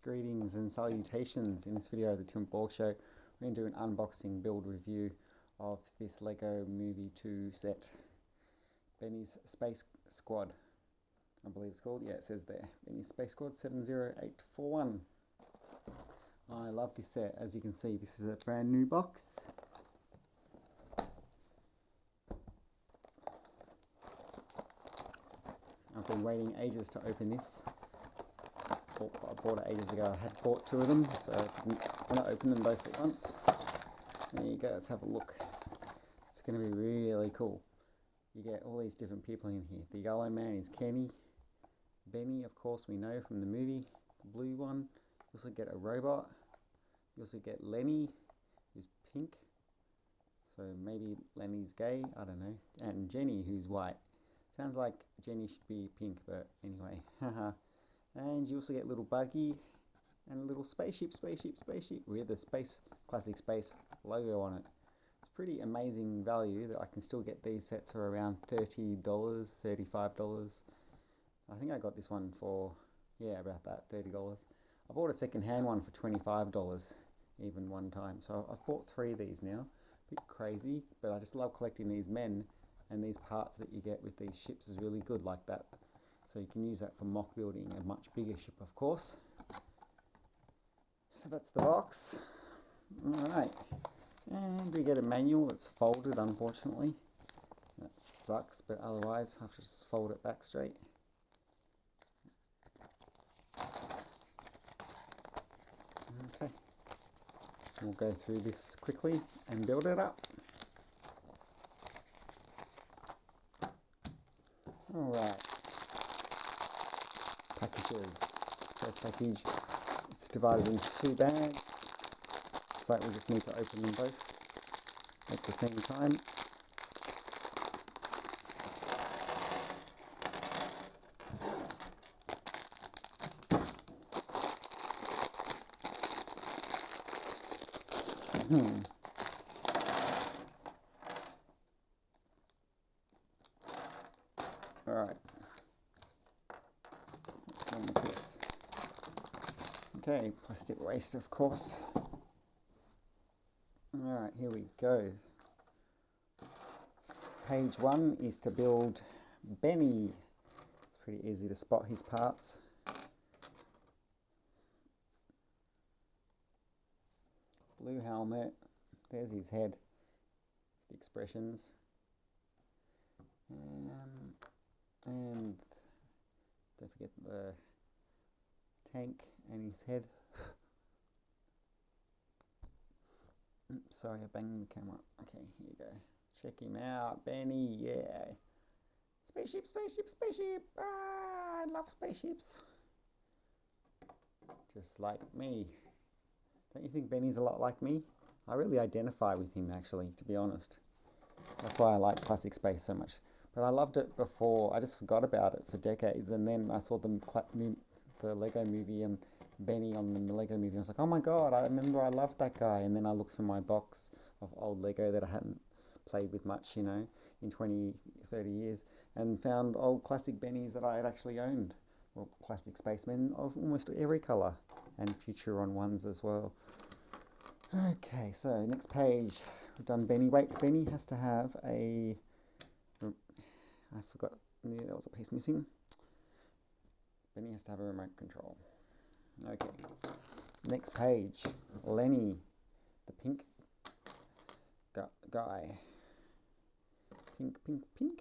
Greetings and salutations. In this video of the Tim Borg Show, we're going to do an unboxing build review of this Lego Movie 2 set. Benny's Space Squad, I believe it's called. Yeah, it says there. Benny's Space Squad 70841. I love this set. As you can see, this is a brand new box. I've been waiting ages to open this. I bought it ages ago. I had bought two of them, so I didn't want to open them both at once. There you go, let's have a look. It's going to be really cool. You get all these different people in here. The yellow man is Kenny. Benny, of course, we know from the movie. The blue one. You also get a robot. You also get Lenny, who's pink. So maybe Lenny's gay, I don't know. And Jenny, who's white. Sounds like Jenny should be pink, but anyway. And you also get a little buggy and a little spaceship with the classic space logo on it. It's pretty amazing value that I can still get these sets for around $30, $35. I think I got this one for, yeah, about that, $30. I bought a second-hand one for $25 even one time. So I've bought 3 of these now. A bit crazy, but I just love collecting these men, and these parts that you get with these ships is really good like that. So you can use that for mock building a much bigger ship, of course. So that's the box. Alright. And we get a manual. It's folded, unfortunately. That sucks, but otherwise I have to just fold it back straight. Okay. We'll go through this quickly and build it up. Alright. First package, it's divided into 2 bags, so we just need to open them both at the same time. Alright. Okay, plastic waste, of course. Alright, here we go. Page 1 is to build Benny. It's pretty easy to spot his parts. Blue helmet. There's his head. The expressions. And don't forget the tank and his head. Sorry, I banged the camera. Okay, here you go. Check him out, Benny. Yeah. Spaceship. Ah, I love spaceships. Just like me. Don't you think Benny's a lot like me? I really identify with him, actually, to be honest. That's why I like classic space so much. But I loved it before. I just forgot about it for decades, and then I saw the Lego Movie and Benny on the Lego Movie. I was like, oh my god, I remember I loved that guy. And then I looked through my box of old Lego that I hadn't played with much, you know, in 20, 30 years, and found old classic Bennies that I had actually owned. Well, classic spacemen of almost every colour, and Futuron ones as well. Okay, so next page, we've done Benny. Wait, Benny has to have a... I forgot, there was a piece missing. Benny has to have a remote control. Okay. Next page. Lenny, the pink guy. Pink.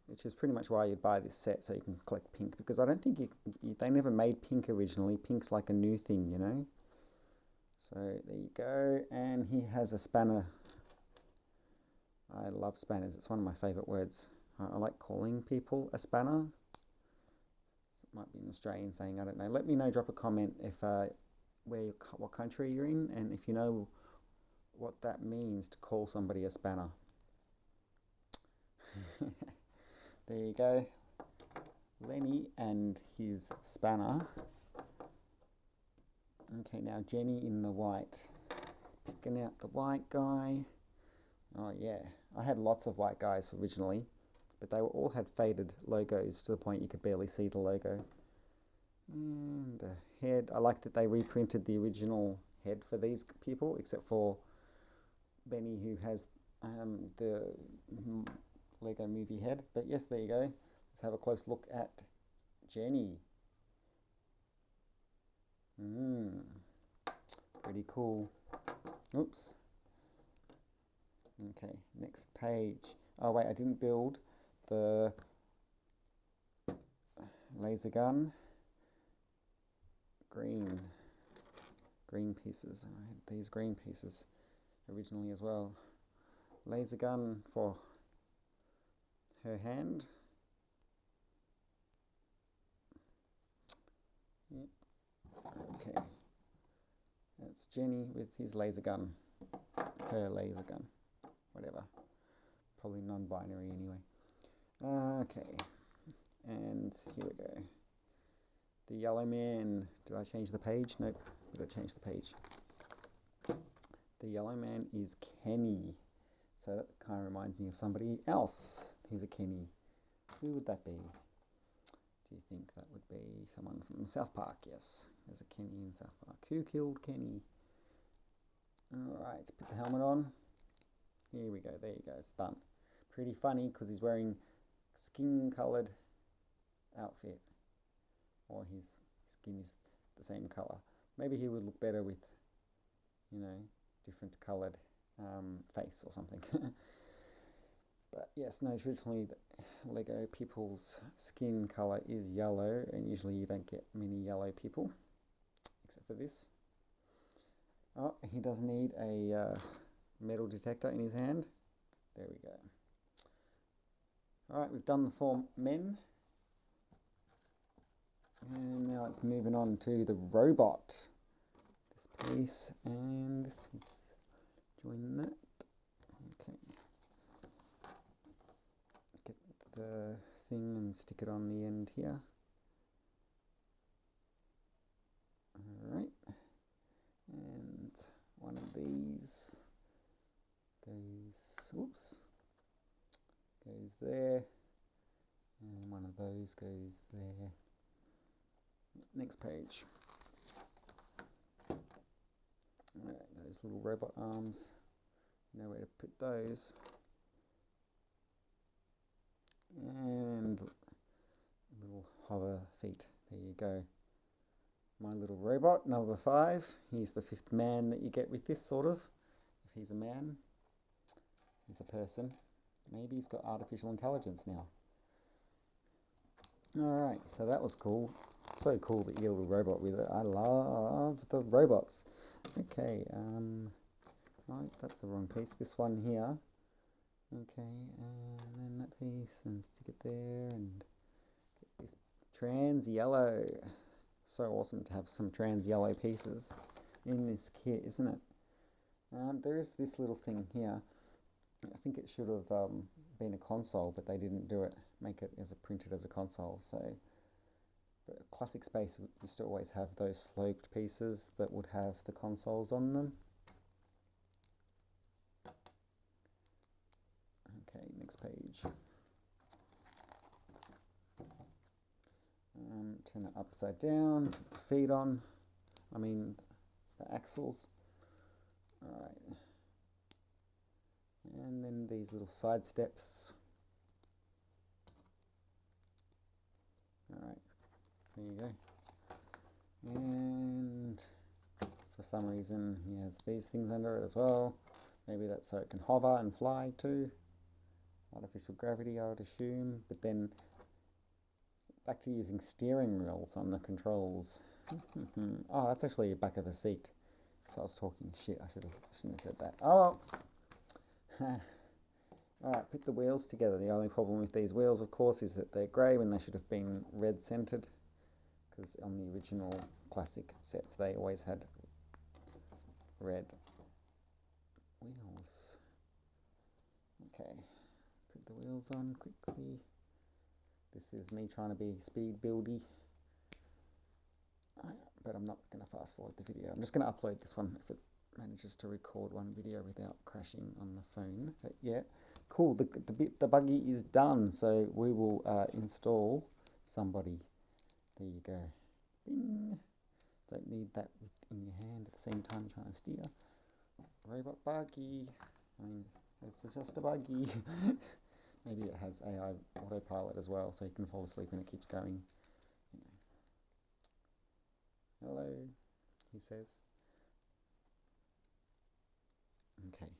Which is pretty much why you buy this set, so you can collect pink. Because I don't think they never made pink originally. Pink's like a new thing, you know. So there you go. And he has a spanner. I love spanners. It's one of my favourite words. I like calling people a spanner. It might be an Australian saying, I don't know. Let me know, drop a comment if what country you're in, and if you know what that means to call somebody a spanner. There you go. Lenny and his spanner. Okay, now Jenny in the white. Picking out the white guy. Oh yeah, I had lots of white guys originally, but they all had faded logos to the point you could barely see the logo. And head. I like that they reprinted the original head for these people, except for Benny, who has the Lego movie head. But yes, there you go. Let's have a close look at Jenny. Pretty cool. Oops. Okay, next page. Oh wait, I didn't build the laser gun. Green pieces. I had these green pieces originally as well. Laser gun for her hand. Yep. Okay. That's Jenny with his laser gun. Her laser gun. Whatever. Probably non-binary anyway. Okay. And here we go. The yellow man. Did I change the page? Nope. We've got to change the page. The yellow man is Kenny. So that kind of reminds me of somebody else who's a Kenny. Who would that be? Do you think that would be someone from South Park? Yes, there's a Kenny in South Park. Who killed Kenny? Alright, put the helmet on. Here we go, there you go, it's done. Pretty funny because he's wearing skin coloured outfit. Or his skin is the same colour. Maybe he would look better with, you know, different coloured face or something. But yes, no, traditionally Lego people's skin colour is yellow, and usually you don't get many yellow people, except for this. Oh, he does need a metal detector in his hand. There we go. Alright, we've done the 4 men. And now it's moving on to the robot. This piece and this piece. Join that. Okay. Get the thing and stick it on the end here. Alright. And one of these goes, goes there. And one of those goes there. Next page. Right, those little robot arms. Know where to put those. And little hover feet. There you go. My little robot, number 5. He's the 5th man that you get with this, sort of. If he's a man. He's a person. Maybe he's got artificial intelligence now. Alright, so that was cool. So cool that you get a little robot with it. I love the robots. Okay, right, that's the wrong piece. This one here. Okay, and then that piece, and stick it there, and get this trans yellow. So awesome to have some trans yellow pieces in this kit, isn't it? There is this little thing here. I think it should have been a console, but they didn't do it. Make it as printed as a console. So, but Classic Space used to always have those sloped pieces that would have the consoles on them. Okay, next page. Turn it upside down, put the feet on, the axles. Alright. And then these little side steps. Alright, there you go. And for some reason he has these things under it as well. Maybe that's so it can hover and fly too. Artificial gravity, I would assume. But then back to using steering wheels on the controls. Oh, that's actually the back of a seat. So I was talking shit. I shouldn't have said that. Oh well. Alright, put the wheels together. The only problem with these wheels, of course, is that they're grey when they should have been red centered. Because on the original classic sets, they always had red wheels. Okay, put the wheels on quickly. This is me trying to be speed buildy. But I'm not going to fast forward the video. I'm just going to upload this one if it manages to record one video without crashing on the phone. But yeah, cool. The buggy is done. So we will install somebody. There you go. Bing. Don't need that in your hand at the same time trying to steer. Robot buggy. I mean, it's just a buggy. Maybe it has AI autopilot as well, so you can fall asleep and it keeps going. Hello, he says. Okay,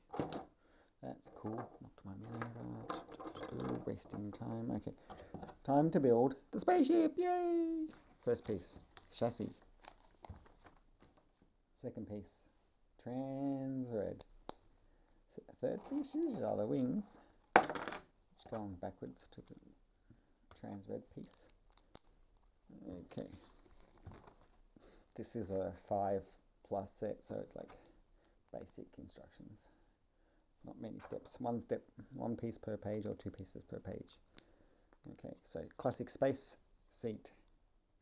that's cool. Knocked my man over. Wasting time. Okay, time to build the spaceship. Yay! First piece, chassis. Second piece, trans red. Third piece are the wings. Just going backwards to the trans red piece. Okay. This is a 5+ set, so it's like basic instructions. Not many steps. One piece per page or 2 pieces per page. Okay, so classic space seat.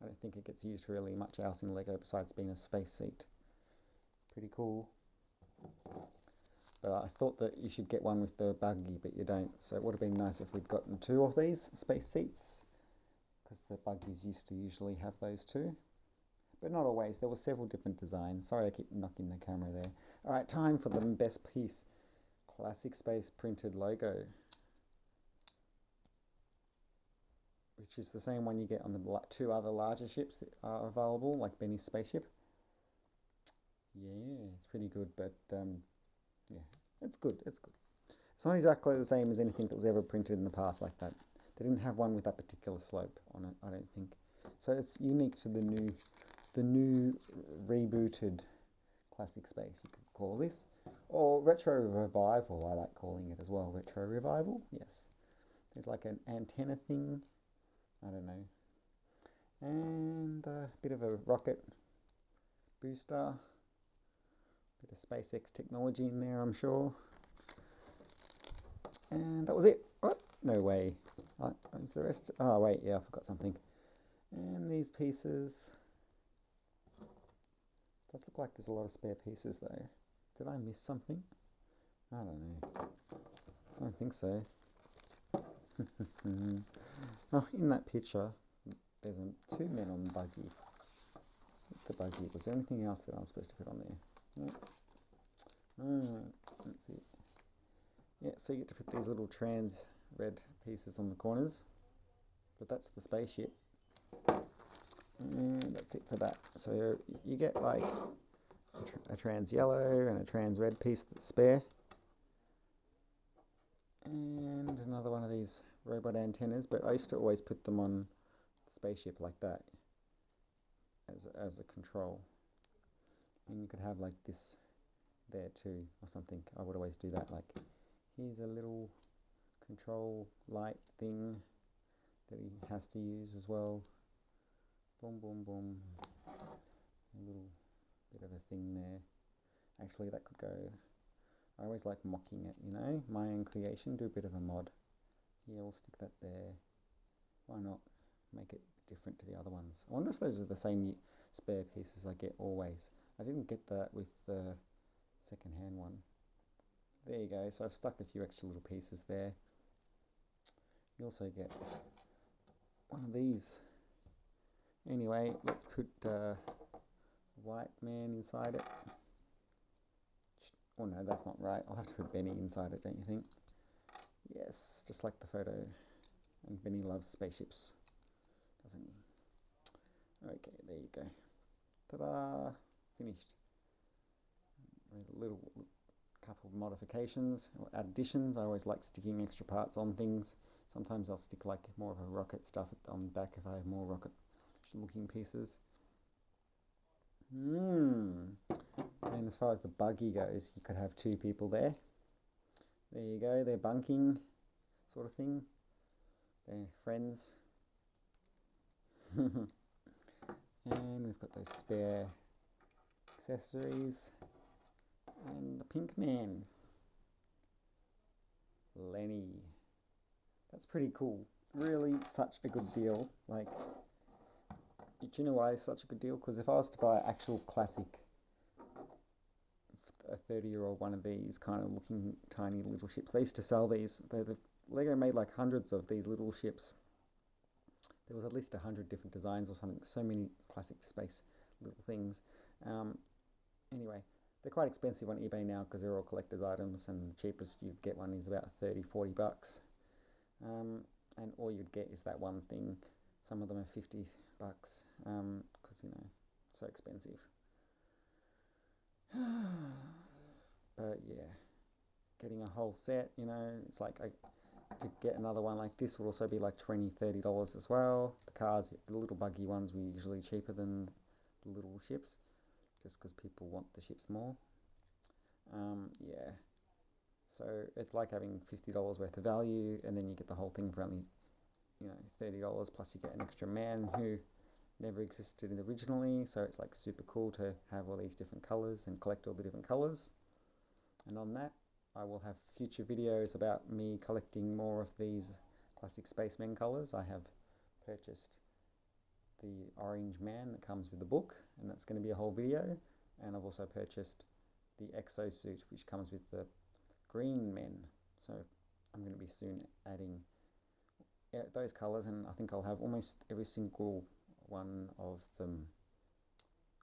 I don't think it gets used really much else in LEGO besides being a space seat. Pretty cool. But I thought that you should get one with the buggy, but you don't. So it would have been nice if we'd gotten 2 of these space seats, because the buggies used to usually have those too. But not always. There were several different designs. Sorry I keep knocking the camera there. Alright, time for the best piece. Classic space printed logo. Which is the same one you get on the 2 other larger ships that are available, like Benny's Spaceship. Yeah, it's pretty good, but yeah, it's good, it's good. It's not exactly the same as anything that was ever printed in the past like that. They didn't have one with that particular slope on it, I don't think. So it's unique to the new rebooted classic space, you could call this. Or retro revival, I like calling it as well. Retro revival, yes. There's like an antenna thing, I don't know. And a bit of a rocket booster. Bit of SpaceX technology in there, I'm sure. And that was it. What? No way. Is the rest? Oh wait, yeah, I forgot something. And these pieces. Does look like there's a lot of spare pieces though. Did I miss something? I don't know. I don't think so. Oh, in that picture, there's 2 men on the buggy. The buggy. Was there anything else that I was supposed to put on there? No. Let's see. Yeah, so you get to put these little trans red pieces on the corners. But that's the spaceship. And that's it for that. So you get like a trans yellow and a trans red piece that's spare. And another one of these robot antennas, but I used to always put them on the spaceship like that as a control. And you could have like this there too or something. I would always do that, like here's a little control light thing that he has to use as well. Boom, boom, boom. A little bit of a thing there. Actually, that could go. I always like mocking it, you know, my own creation. Do a bit of a mod. Yeah, we'll stick that there. Why not make it different to the other ones? I wonder if those are the same spare pieces I get always. I didn't get that with the second-hand one. There you go. So I've stuck a few extra little pieces there. You also get one of these. Anyway, let's put White Man inside it. Oh no, that's not right. I'll have to put Benny inside it, don't you think? Yes, just like the photo. And Benny loves spaceships, doesn't he? Okay, there you go. Ta-da! Finished. A little couple of modifications or additions. I always like sticking extra parts on things. Sometimes I'll stick like more of a rocket stuff on the back if I have more rocket looking pieces. And as far as the buggy goes, you could have 2 people there. There you go, they're bunking sort of thing. They're friends. And we've got those spare accessories. And the pink man. Lenny. That's pretty cool. Really such a good deal. Like, do you know why it's such a good deal? Because if I was to buy actual classic, a 30-year-old one of these kind of looking tiny little ships, they used to sell these. Lego made like hundreds of these little ships. There was at least 100 different designs or something. So many classic space little things. Anyway, they're quite expensive on eBay now because they're all collector's items, and the cheapest you get one is about 30-40 bucks. And all you'd get is that one thing. Some of them are 50 bucks because, you know, so expensive. But yeah, getting a whole set, you know, it's like to get another one like this would also be like $20-30 as well. The cars, the little buggy ones, were usually cheaper than the little ships, just because people want the ships more. Yeah, so it's like having $50 worth of value, and then you get the whole thing for only, you know, $30, plus you get an extra man who never existed originally, so it's like super cool to have all these different colors and collect all the different colors. And on that, I will have future videos about me collecting more of these classic spaceman colors. I have purchased the orange man that comes with the book, and that's going to be a whole video. And I've also purchased the exosuit, which comes with the green men. So I'm going to be soon adding those colors, and I think I'll have almost every single one of them,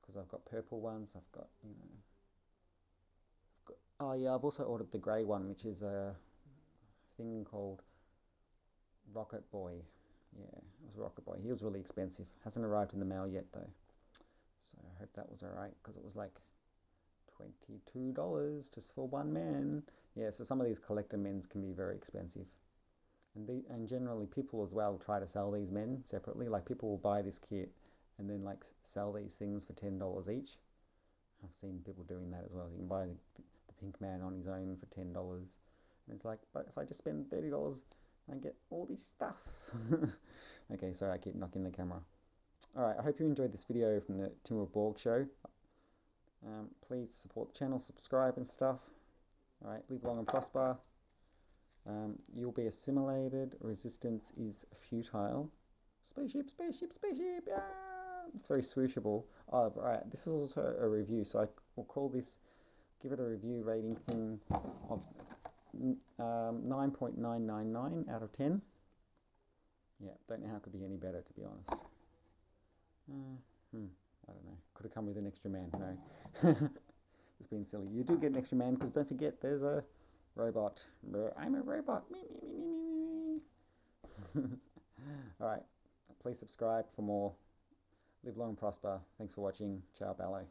because I've got purple ones, I've got, you know, oh yeah, I've also ordered the grey one, which is a thing called Rocket Boy. Yeah, it was Rocket Boy. He was really expensive. Hasn't arrived in the mail yet though, so I hope that was alright, because it was like $22 just for one man. Yeah, so some of these collector men's can be very expensive. And generally people as well try to sell these men separately. Like people will buy this kit and then like sell these things for $10 each. I've seen people doing that as well. You can buy the pink man on his own for $10. And it's like, but if I just spend $30, I get all this stuff. Okay, sorry, I keep knocking the camera. Alright, I hope you enjoyed this video from the Tim of Borg show. Please support the channel, subscribe and stuff. Alright, live long and prosper. You'll be assimilated. Resistance is futile. Spaceship, spaceship, spaceship. Yeah, it's very swooshable. Oh, right. This is also a review, so I will call this, give it a review rating thing of 9.999 out of 10. Yeah, don't know how it could be any better, to be honest. I don't know. Could have come with an extra man. No, just being silly. You do get an extra man because don't forget there's a robot. I'm a robot. Me, me, me, me, me, me. Alright, please subscribe for more. Live long and prosper. Thanks for watching. Ciao, Ballo.